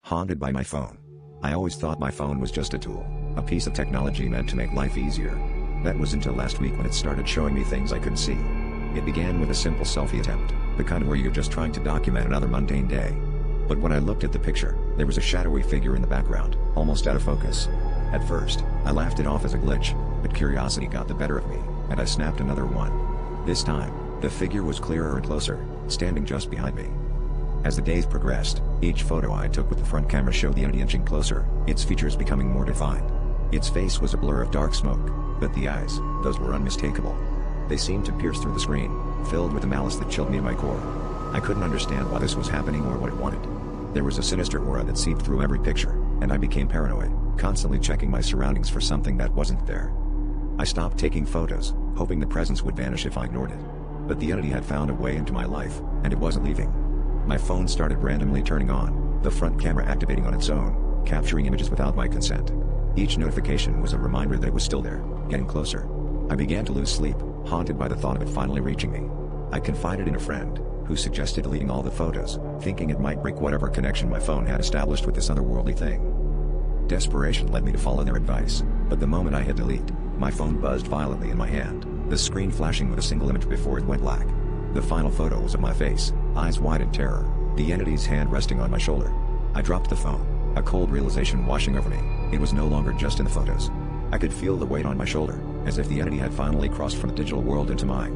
haunted by my phone. I always thought my phone was just a tool, a piece of technology meant to make life easier. That was until last week when it started showing me things I couldn't see. It began with a simple selfie attempt, the kind where you're just trying to document another mundane day. But when I looked at the picture, there was a shadowy figure in the background, almost out of focus. At first, I laughed it off as a glitch, but curiosity got the better of me, and I snapped another one. This time, the figure was clearer and closer, standing just behind me. As the days progressed, each photo I took with the front camera showed the entity inching closer, its features becoming more defined. Its face was a blur of dark smoke, but the eyes, those were unmistakable. They seemed to pierce through the screen, filled with a malice that chilled me to my core. I couldn't understand why this was happening or what it wanted. There was a sinister aura that seeped through every picture, and I became paranoid, constantly checking my surroundings for something that wasn't there. I stopped taking photos, hoping the presence would vanish if I ignored it. But the entity had found a way into my life, and it wasn't leaving. My phone started randomly turning on, the front camera activating on its own, capturing images without my consent. Each notification was a reminder that it was still there, getting closer. I began to lose sleep, haunted by the thought of it finally reaching me. I confided in a friend, who suggested deleting all the photos, thinking it might break whatever connection my phone had established with this otherworldly thing. Desperation led me to follow their advice, but the moment I hit delete, my phone buzzed violently in my hand, the screen flashing with a single image before it went black. The final photo was of my face, eyes wide in terror, the entity's hand resting on my shoulder. I dropped the phone, a cold realization washing over me. It was no longer just in the photos. I could feel the weight on my shoulder, as if the entity had finally crossed from the digital world into mine.